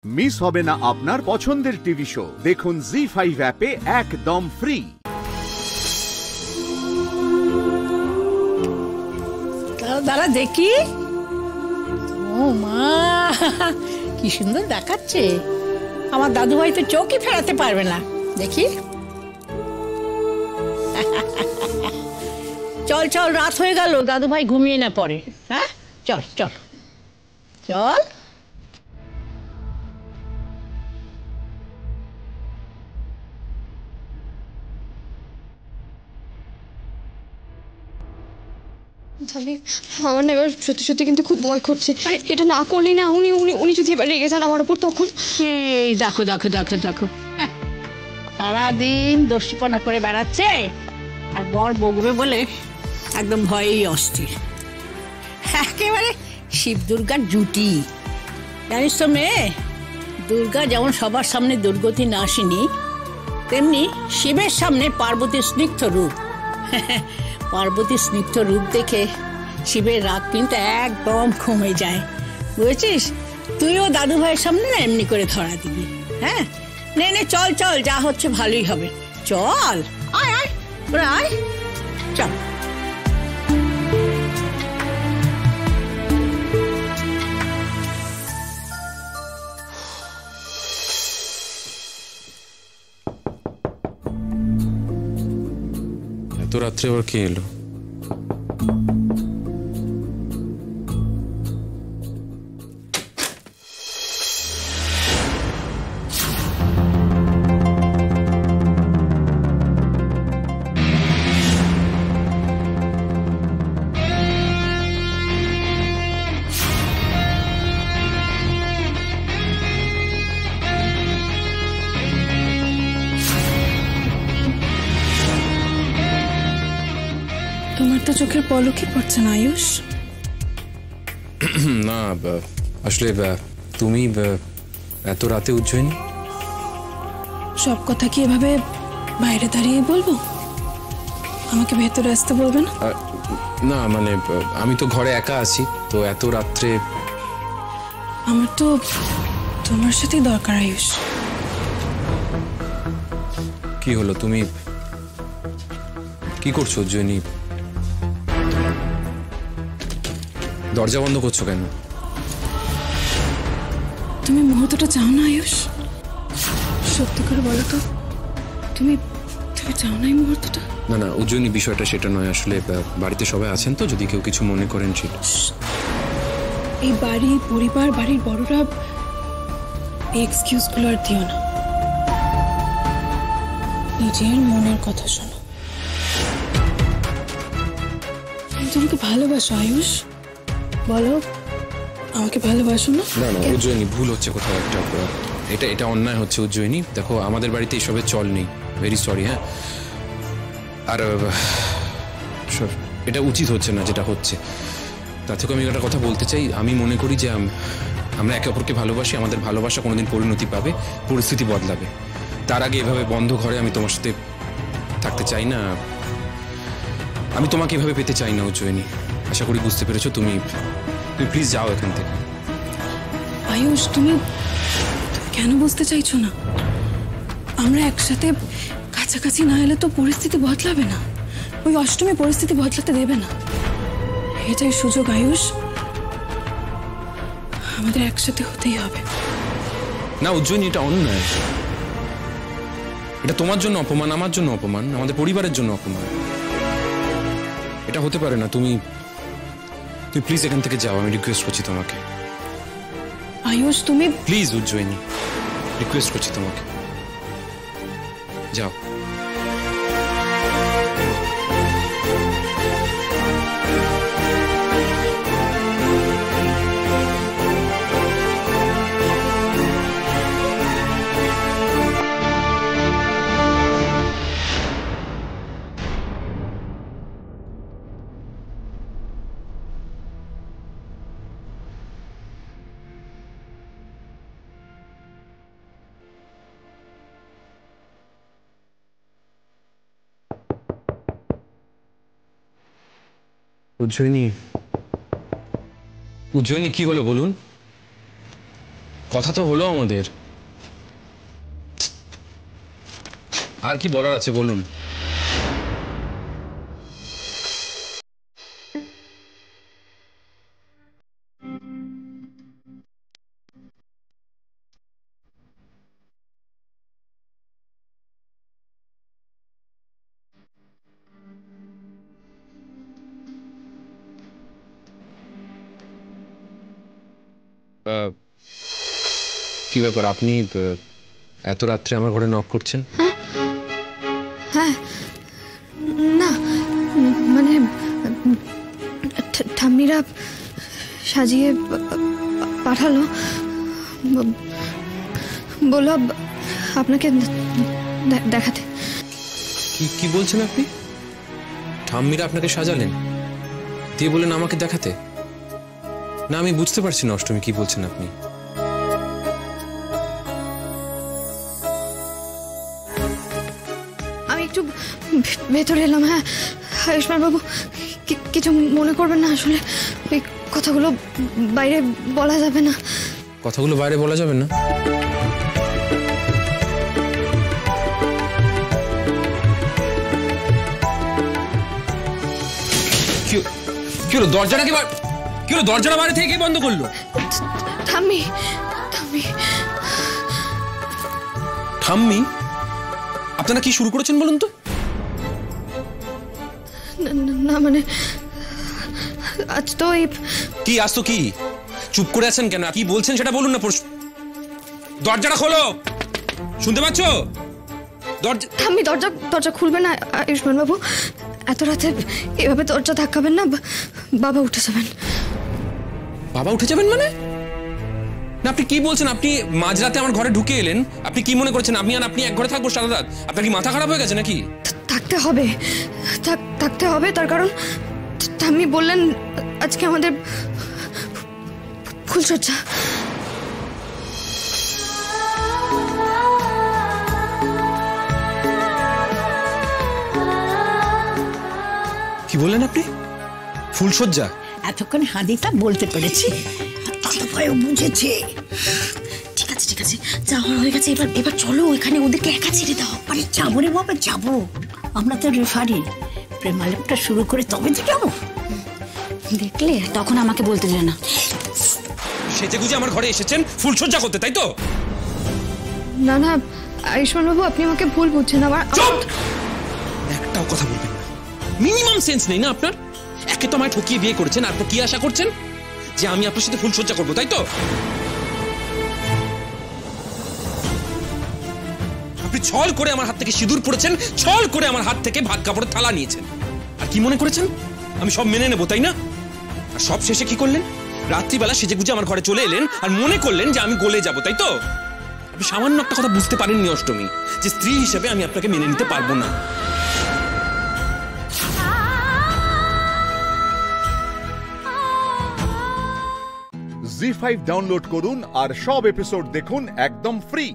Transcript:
Miss হবে না আপনার পছন্দের টিভি শো। দেখুন জি5 অ্যাপে একদম ফ্রি। দাঁড়া দেখি। ও মা, কি সুন্দর দেখাচ্ছে। আমার দাদু ভাই তো চোখই ফেরাতে পারবে না। দেখি। চল চল, রাত হয়ে গেল, দাদু ভাই ঘুমিয়ে না পড়ে। হ্যাঁ, চল চল চল। আমার না এবার সত্যি সত্যি কিন্তু খুব ভয় করছে। এটা না করলে না উনি উনি উনি যদি এবার রেগে যান আমার উপর, তখন এই দেখো দেখো দেখো দেখো, সারাদিন দস্যুপনা করে বেড়াচ্ছে আর বর বকবে বলে একদম ভয়েই অস্থির। একেবারে শিব দুর্গার জুটি। জানিস তো মেয়ে, দুর্গা যেমন সবার সামনে দুর্গতি না আসেনি, তেমনি শিবের সামনে পার্বতীর স্নিগ্ধ রূপ। পার্বতীর স্নিগ্ধ রূপ দেখে শিবের রাগ কিন্তু একদম কমে যায়, বুঝেছিস? তুইও দাদু ভাইয়ের সামনে না এমনি করে ধরা দিবি। হ্যাঁ, নে নে, চল চল, যা হচ্ছে ভালোই হবে। চল, আয় আয়, তোরা আয়, চল। এত রাত্রে আবার কে এলো? তোমার তো চোখের পলকই পড়ছে না আয়ুষ। না, আসলে তুমি এত রাতে উজ্জয়িনী? সব কথা কি এভাবে বাইরে দাঁড়িয়ে বলবো? আমাকে ভেতরে আসতে বলবে না? না মানে আমি তো ঘরে একা আছি, তো এত রাত্রে আমার তো তোমার সাথেই দরকার আয়ুষ। কি হলো? তুমি কি করছো উজ্জয়িনী? দরজা বন্ধ করছো কেন? তুমি মুহূর্তটা চাও না আয়ুষ? সত্যি করে বলো তো, তুমি তুমি চাও না এই মুহূর্তটা? না না উজ্জয়িনী, বিষয়টা সেটা নয়। আসলে বাড়িতে সবাই আছেন তো, যদি কেউ কিছু মনে করেন ছিল। এই বাড়ি, পরিবার, বাড়ির বড়রা, এই এক্সকিউজ গুলো আর দিও না। নিজের মনের কথা শোনো। তুমি কি ভালোবাসো আয়ুষ? বলো, আমাকে ভালোবাসো না? না না উজ্জয়িনী, ভুল হচ্ছে কোথাও একটা। এটা অন্যায় হচ্ছে উজ্জয়িনী। দেখো, আমাদের বাড়িতে এসবের চল নেই। Very sorry. হ্যাঁ, আর এটা উচিত হচ্ছে না যেটা হচ্ছে। তার থেকে আমি একটা কথা বলতে চাই। আমি মনে করি যে আমরা একে অপরকে ভালোবাসি। আমাদের ভালোবাসা কোনোদিন পরিণতি পাবে, পরিস্থিতি বদলাবে। তার আগে এভাবে বন্ধ ঘরে আমি তোমার সাথে থাকতে চাই না। আমি তোমাকে এভাবে পেতে চাই না উজ্জয়িনী। আশা করি বুঝতে পেরেছো। তুমি প্লিজ যাও এখান থেকে। আয়ুষ, তুমি কেন বুঝতে চাইছো না? আমরা একসাথে কাছাকাছি না এলে তো পরিস্থিতি বদলাবে না। ওই অষ্টমী পরিস্থিতি বদলাতে দেবে না। এটাই সুযোগ আয়ুষ, আমাদের একসাথে হতেই হবে। না উজ্জয়িনী, এটা অন্যায়। এটা তোমার জন্য অপমান, আমার জন্য অপমান, আমাদের পরিবারের জন্য অপমান। এটা হতে পারে না। তুমি প্লিজ এখান থেকে যাও। আমি রিকোয়েস্ট করছি তোমাকে। আয়ুষ, তুমি প্লিজ উজ্জয়িনী, রিকোয়েস্ট করছি তোমাকে, যাও। উজ্জয়িনী, উজ্জয়িনী কি হলো বলুন? কথা তো হলো আমাদের, আর কি বলার আছে বলুন। কি ব্যাপার, আপনি এত রাত্রে আমার ঘরে নক করছেন? হ্যাঁ, না মানে ঠাম্মিরা সাজিয়ে পাঠালো, বলল আপনাকে দেখাতে। কি বলছেন আপনি? ঠাম্মিরা আপনাকে সাজালেন দিয়ে বলেন আমাকে দেখাতে? না, আমি বুঝতে পারছি না অষ্টমী, কি বলছেন আপনি? আমি একটু ভেতরে এলাম। হ্যাঁ আয়ুষ্মান বাবু, কিছু মনে করবেন না, আসলে এই কথাগুলো বাইরে বলা যাবে না। কথাগুলো বাইরে বলা যাবে না? কি হলো, দরজাটা কি হলো, দরজাটা বাইরে থেকে কে বন্ধ করলো? ঠাম্মি ঠাম্মি ঠাম্মি? আপনারা কি শুরু করেছেন বলুন তো? না মানে আজ তো এই কি, আজ তো কি? চুপ করে আছেন কেন? কি বলছেন সেটা বলুন না। দরজাটা খোলো, শুনতে পাচ্ছ? ঠাম্মি দরজা খুলবে না আয়ুষ্মান বাবু, এত রাতে এভাবে দরজা ধাক্কাবেন না, বাবা উঠে যাবেন। বাবা উঠে যাবেন মানে? না, আপনি কি বলছেন? আপনি মাঝরাতে আমার ঘরে ঢুকে এলেন, আপনি কি মনে করছেন আমি আর আপনি এক ঘরে থাকবো সারা রাত? আপনার কি মাথা খারাপ হয়ে গেছে নাকি? থাকতে হবে, তার কারণ ঠাম্মি বললেন আজকে আমাদের ফুলসজ্জা। কি বললেন আপনি? ফুলসজ্জা? এতক্ষণ হাদিটা বলতে পেরেছি, ভয় বুঝেছে। ঠিক আছে, যাওয়ার হয়ে গেছে, এবার চলো ওইখানে ওদেরকে একা ছেড়ে দাও। আরে যাবো রে বাবা, যাবো। আমরা তো রেফারি, প্রেমালাপটা শুরু করে তবে তো যাবো। দেখলে তখন আমাকে বলতে যায় না। সেজে গুজে আমার ঘরে এসেছেন ফুলসজ্জা করতে, তাই তো? না আয়ুষ্মান বাবু, আপনি আমাকে ভুল বুঝছেন। আমার একটাও কথা বলবেন না, মিনিমাম সেন্স নেই না আপনার? একে তো আমায় ঠকিয়ে বিয়ে করেছেন, আর কি আশা করছেন যে আমি আপনার সাথে ফুলসজ্জা করবো, তাই তো? আপনি ছল করে আমার হাত থেকে সিঁদুর পড়েছেন, ছল করে আমার হাত থেকে ভাত কাপড়ের থালা নিয়েছেন, আর কি মনে করেছেন আমি সব মেনে নেবো, তাই না? আর সব শেষে কি করলেন? রাত্রিবেলা সেজে গুজে আমার ঘরে চলে এলেন আর মনে করলেন যে আমি গলে যাবো, তাই তো? আপনি সামান্য একটা কথা বুঝতে পারেননি অষ্টমী, যে স্ত্রী হিসেবে আমি আপনাকে মেনে নিতে পারবো না। জি5 ডাউনলোড করুন আর সব এপিসোড দেখুন একদম ফ্রি।